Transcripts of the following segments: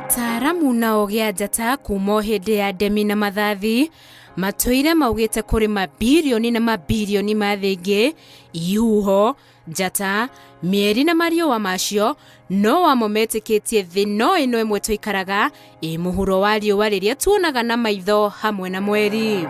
Ataaramu nao gĩa njata kuma hĩndĩ ya ndemi na mathathi matũire maugĩte kũrĩ mabirioni na mabirioni ma thĩ ingĩ ihuho, njata, mĩeri na mariũa macio no wamo metĩkĩtie thĩ no ĩno ĩmwe tũikaraga ĩ mũhuro wa riũa rĩrĩa tuonaga na maitho hamwe na mweri.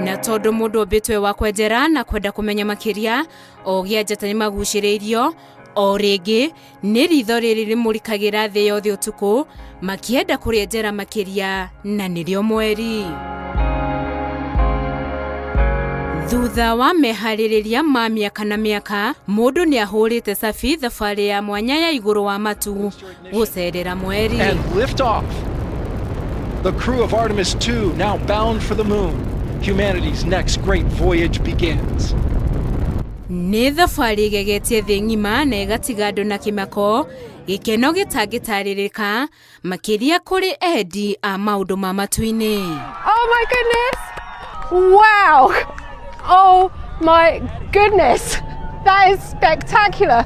Na tondũ mũndũ ũmbĩtwe wa kwenjera na kwenda kũmenya makĩria, ogĩa njata nĩ magucĩrĩirio o rĩngĩ nĩ ritho rĩrĩ rĩmũrikagĩra thĩ yothe ũtukũ makĩenda kũrĩenjera makĩria na nĩrĩo mweri. Thutha wa meharĩrĩria ma mĩaka na mĩaka, mũndũ nĩ ahũrĩte cabi thabarĩ ya mwanya ya igũrũ wa matu gũcerera mweri. And lift off. The crew of Artemis II now bound for the moon. Humanity's next great voyage begins. Nĩ thabarĩ igegetie thĩ ng'ima na ĩgatiga andũ na kĩmako, gĩkeno gĩtangĩtarĩrĩka makĩria kũrĩ endi a maũndũ ma Matu-Inĩ. Oh my goodness! Wow! Oh my goodness! That is spectacular.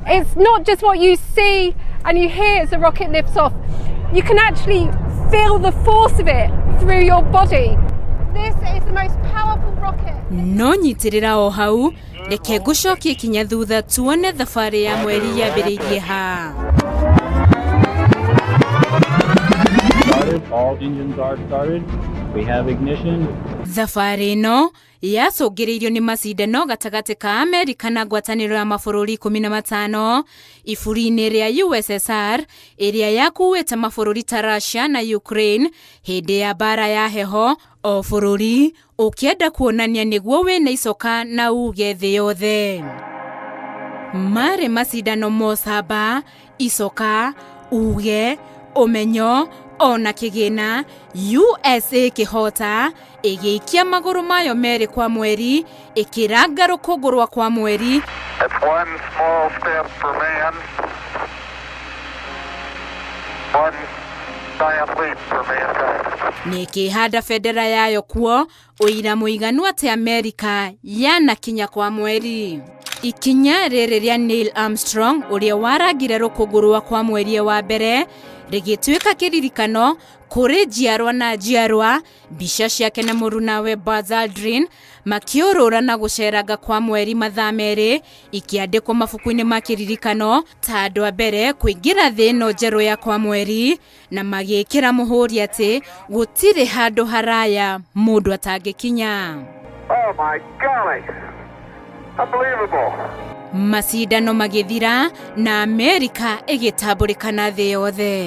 It's not just what you see and you hear as the rocket lifts off. You can actually feel the force of it through your body. This is the most powerful rocket. No nyitirĩra o hau, reke ngũcokie kinya thutha tuone thabarĩ ya mweri yambĩrĩirie ha. All engines are started. We have ignition. Thabarĩ ĩno yacũngĩrĩirio nĩ macindano gatagatĩ ka Amerika na ngwatanĩro ya mabũrũri 15 iburi-inĩ rĩa USSR ĩrĩa yakuĩte mabũrũri ta Russia na Ukraine hĩndĩ ya mbara ya heho, o bũrũri ũkĩenda kuonania nĩguo wĩna icoka na uge thĩ yothe. Marĩ macindano mosamba, icoka, uge, ũmenyo ona kĩgĩna, USA kĩhota ĩgĩikia magũrũ mayo merĩ kwa mweri, ĩkĩranga rũkũngũ rwa kwa mweri. That's one small step for man, one giant leap for mankind. Nĩ ĩkĩhanda bendera yayo kuo, ũira mũiganu atĩ Amerika yanakinya kwa mweri. Ikinya rĩrĩ rĩa Neil Armstrong ũrĩa warangire rũkũngũ rwa kwa mweri wa mbere rĩgĩtuĩka kĩririkano kũrĩ njiarwa na njiarwa, mbica ciake na mũrunawe Buzz Aldrin makĩũrũra na gũceranga kwa mweri mathaa merĩ ikĩandĩkwo mabuku-inĩ ma kĩririkano ta andũ a mbere kũingĩra thĩ ĩno njerũ ya kwa mweri, na magĩkĩra mũhũri atĩ gũtirĩ handũ haraya mũndũ atangĩkinya. Oh my golly! Unbelievable! Macindano magĩthira na Amerika ĩgĩtambũrĩkana thĩ yothe.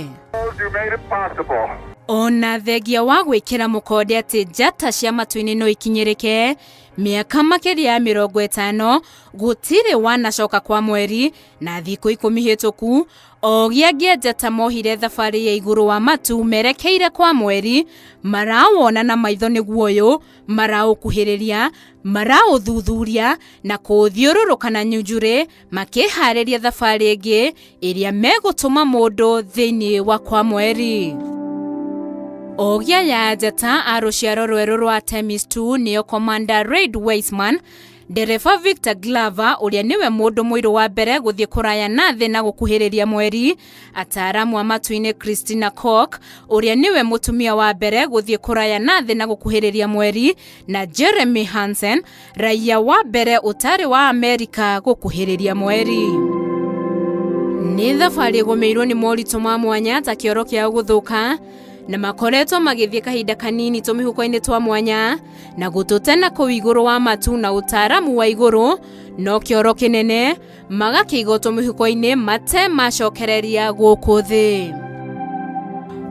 You made it possible. Ona thengia wa gwĩkĩra mũkonde atĩ njata cia Matu-Inĩ no ikinyĩrĩke, mĩaka makĩria ya 50 gũtirĩ wanacoka kwa mweri, na thikũ 10 hĩtũku ogĩa njata mohire thabarĩ ya igũrũ wa matu merekeire kwa mweri, marawona na maitho nĩguo ũyũ, maraũkuhĩrĩria, maraũthuthuria na kũũthiũrũrũka na nyunjurĩ makĩharĩria thabarĩ ĩngĩ ĩrĩa megũtũma mũndũ thĩinĩ wa kwa mweri. Ogĩa ya njata a rũciaro rwerũ rwa Artemis II nĩyo Commander Reid Weissman, ndereba Victor Glover ũrĩa nĩwe mũndũ mũirũ wa mbere gũthiĩ kũraya na thĩ na gũkuhĩrĩria mweri, ataaramu a Matu-Inĩ Christina Koch ũrĩa nĩwe mũtumia wa mbere gũthiĩ kũraya na thĩ na gũkuhĩrĩria mweri, na Jeremy Hansen, raia wa mbere ũtarĩ wa Amerika gũkuhĩrĩria mweri. Nĩ thabarĩ ĩgũmĩirwo nĩ moritũ ma mwanya ta kĩoro kĩao gũthũka, na makoretwo magĩthiĩ kahinda kanini tũmĩhuko-inĩ twa mwanya na gũtũtena kũu igũrũ wa matu na ũtaaramu wa igũrũ, no kĩoro kĩnene magakĩigwo tũmĩhuko-inĩ mate macokereria gũkũ thĩ.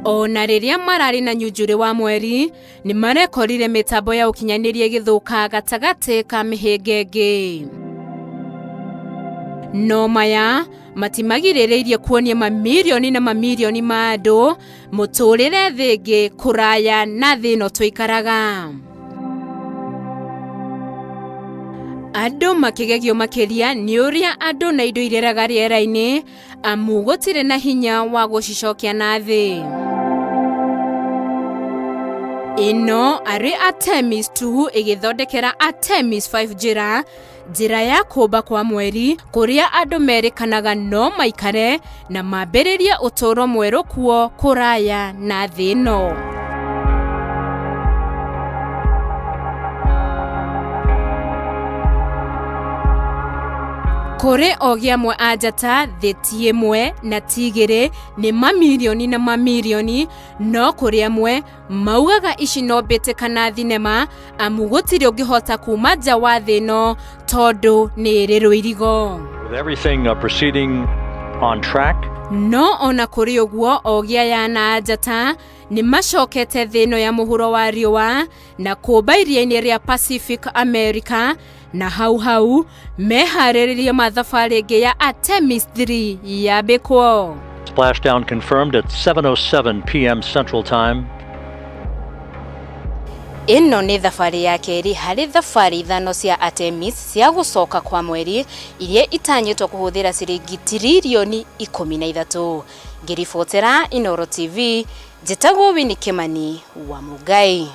Ona rĩrĩa mararĩ na nyunjurĩ wa mweri nĩ marekorire mĩtambo ya ũkinyanĩria ĩgĩthũka gatagatĩ ka mĩhĩnga ĩngĩ. No maya matimagirĩrĩirie kuonia mamirioni na mamirioni ma andũ mũtũrĩre thĩ ĩngĩ kũraya na thĩ ĩno tũikaraga. Andũ makĩgegio makĩria nĩ ũrĩa andũ na indo ireraga rĩera-inĩ amu gũtirĩ na hinya wa gũcicokia na thĩ. Ĩno arĩ Artemis II ĩgĩthondekera Artemis V njĩra ya kũmba kwa mweri kũrĩa andũ merĩkanaga no maikare na mambĩrĩria ũtũũro mwerũ kuo kũraya na thĩ ĩno. Kũrĩ ogi amwe a njata thĩ ti ĩmwe na ti igĩrĩ nĩ mamirioni na mamirioni, no kũrĩ amwe maugaga ici no mbĩtĩkana thinema amu gũtirĩ ũngĩhota kuma nja wa thĩ ĩno tondũ nĩ ĩrĩ rũirigo. With everything proceeding on track. No ona kũrĩ ũguo ogi aya na njata nĩ macokete thĩ ĩno ya mũhuro wa riũa na kũmba iria-inĩ rĩa Pacific America, na hau meharĩrĩria mathabarĩ ĩngĩ ya Artemis III yambĩkwo. Splashdown confirmed at 7:07 p.m. Central Time. Ĩno nĩ thabarĩ ya kerĩ harĩ thabarĩ ithano cia Artemis cia gũcoka kwa mweri iria itanyĩtwo kũhũthĩra ciringi tiririoni 13. Ngĩribotera Inooro TV, njĩtagwo Winnie Kimani wa Mugai.